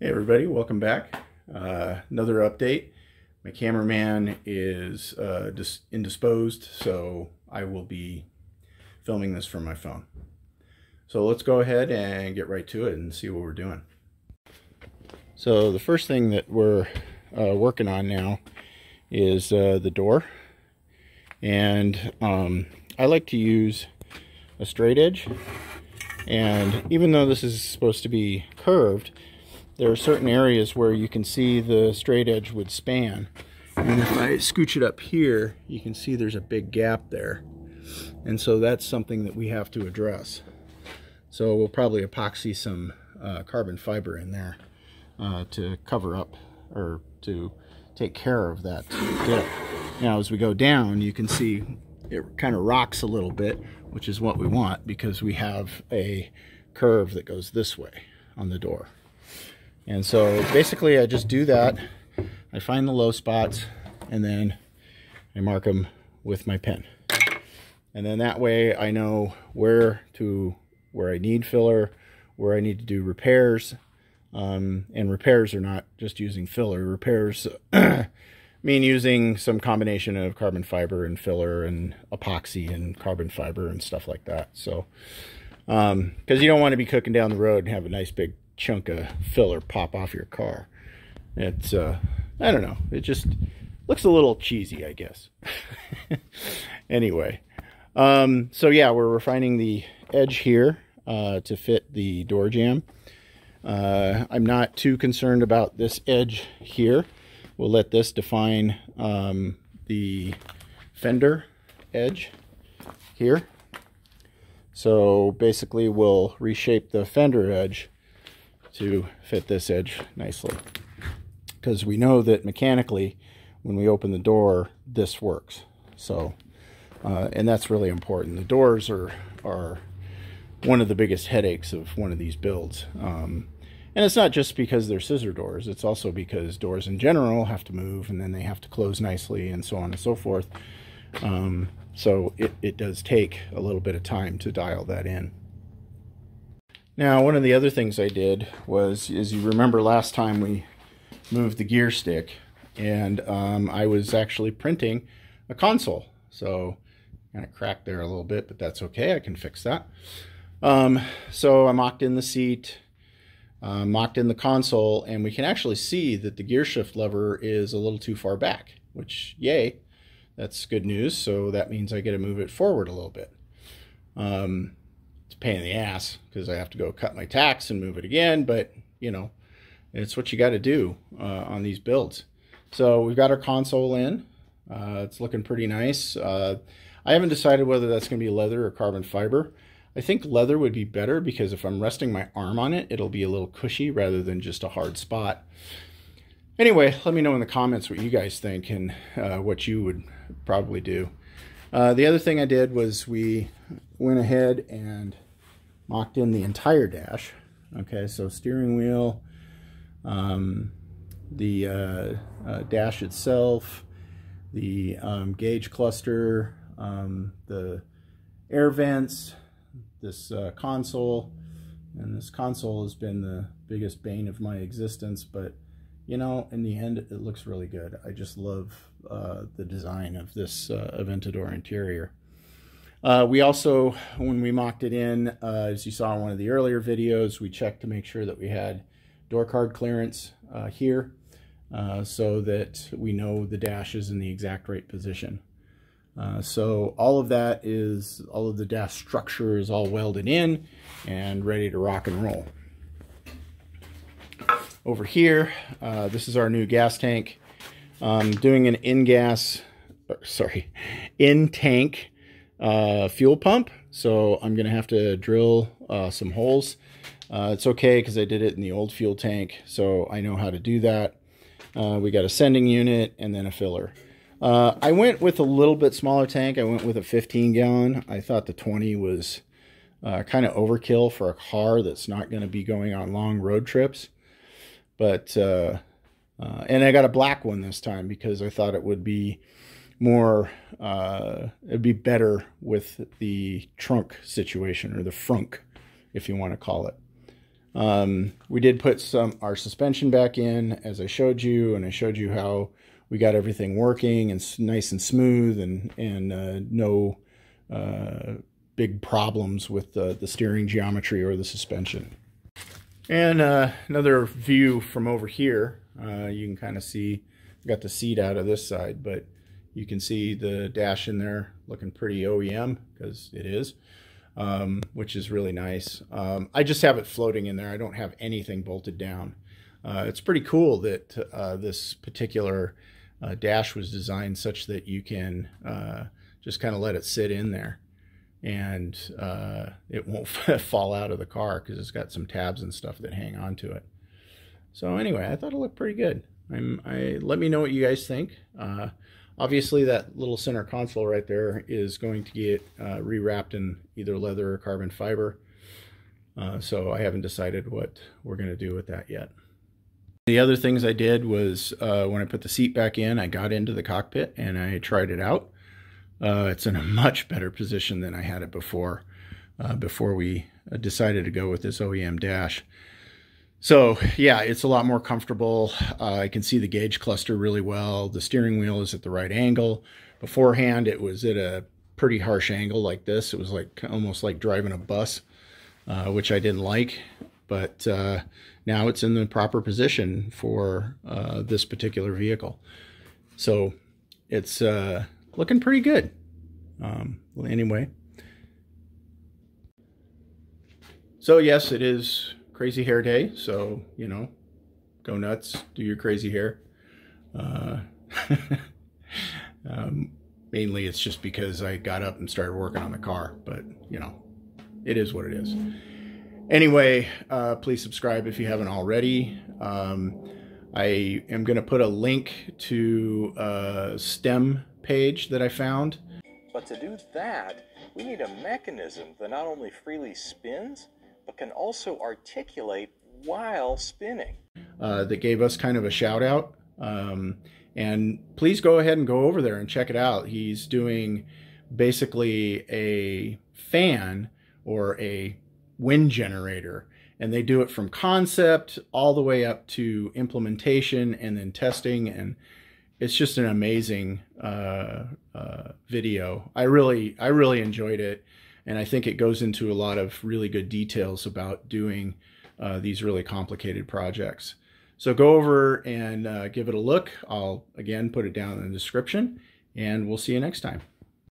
Hey everybody, welcome back. Another update. My cameraman is just indisposed, so I will be filming this from my phone. So let's go ahead and get right to it and see what we're doing. So the first thing that we're working on now is the door. And I like to use a straight edge. And even though this is supposed to be curved, there are certain areas where you can see the straight edge would span. And if I scooch it up here, you can see there's a big gap there. And so that's something that we have to address. So we'll probably epoxy some carbon fiber in there to cover up or to take care of that dip. Now as we go down, you can see it kind of rocks a little bit, which is what we want because we have a curve that goes this way on the door. And so basically I just do that. I find the low spots and then I mark them with my pen. And then that way I know where I need filler, where I need to do repairs. And repairs are not just using filler. Repairs mean using some combination of carbon fiber and filler and epoxy and carbon fiber and stuff like that. So, because you don't want to be cooking down the road and have a nice big chunk of filler pop off your car. It's I don't know, it just looks a little cheesy, I guess. Anyway, so yeah, we're refining the edge here to fit the door jamb. I'm not too concerned about this edge here. We'll let this define the fender edge here. So basically we'll reshape the fender edge to fit this edge nicely, because we know that mechanically when we open the door this works. So and that's really important. The doors are one of the biggest headaches of one of these builds, and it's not just because they're scissor doors, it's also because doors in general have to move and then they have to close nicely and so on and so forth. So it does take a little bit of time to dial that in. Now, one of the other things I did was, as you remember last time we moved the gear stick, and I was actually printing a console. So kind of cracked there a little bit, but that's okay, I can fix that. So I mocked in the seat, mocked in the console, and we can actually see that the gear shift lever is a little too far back, which, yay, that's good news. So that means I get to move it forward a little bit. It's a pain in the ass because I have to go cut my tacks and move it again, but you know, it's what you got to do on these builds. So we've got our console in. It's looking pretty nice. I haven't decided whether that's going to be leather or carbon fiber. I think leather would be better because if I'm resting my arm on it, it'll be a little cushy rather than just a hard spot. Anyway, let me know in the comments what you guys think and what you would probably do. The other thing I did was we went ahead and mocked in the entire dash. Okay, so steering wheel, the dash itself, the gauge cluster, the air vents, this console. And this console has been the biggest bane of my existence, but you know, in the end, it looks really good. I just love the design of this Aventador interior. We also, when we mocked it in, as you saw in one of the earlier videos, we checked to make sure that we had door card clearance here, so that we know the dash is in the exact right position. So all of that is, all of the dash structure is all welded in and ready to rock and roll. Over here, this is our new gas tank. Doing an in-tank fuel pump. So I'm gonna have to drill some holes. It's okay because I did it in the old fuel tank, so I know how to do that. We got a sending unit and then a filler. I went with a little bit smaller tank. I went with a 15-gallon. I thought the 20 was kind of overkill for a car that's not going to be going on long road trips. But and I got a black one this time because I thought it would be more, it'd be better with the trunk situation, or the frunk, if you want to call it. We did put our suspension back in, as I showed you, and I showed you how we got everything working and nice and smooth, and no big problems with the steering geometry or the suspension. And another view from over here, you can kind of see, got the seat out of this side, but you can see the dash in there looking pretty OEM, because it is, which is really nice. I just have it floating in there. I don't have anything bolted down. It's pretty cool that this particular dash was designed such that you can just kind of let it sit in there, and it won't fall out of the car, because it's got some tabs and stuff that hang on to it. So anyway, I thought it looked pretty good. Let me know what you guys think. Obviously, that little center console right there is going to get rewrapped in either leather or carbon fiber. So I haven't decided what we're going to do with that yet. The other things I did was when I put the seat back in, I got into the cockpit and I tried it out. It's in a much better position than I had it before we decided to go with this OEM dash. So yeah, it's a lot more comfortable. I can see the gauge cluster really well. The steering wheel is at the right angle. Beforehand, it was at a pretty harsh angle like this. It was like almost like driving a bus, which I didn't like. But now it's in the proper position for this particular vehicle. So it's looking pretty good. Well, anyway. So yes, it is crazy hair day, so, you know, go nuts, do your crazy hair. Mainly it's just because I got up and started working on the car, but, you know, it is what it is. Anyway, please subscribe if you haven't already. I am going to put a link to a STEM page that I found. But to do that, we need a mechanism that not only freely spins, but can also articulate while spinning. That gave us kind of a shout out. And please go ahead and go over there and check it out. He's doing basically a fan or a wind generator, and they do it from concept all the way up to implementation and then testing, and it's just an amazing video. I really enjoyed it. And I think it goes into a lot of really good details about doing these really complicated projects. So go over and give it a look. I'll, again, put it down in the description, and we'll see you next time.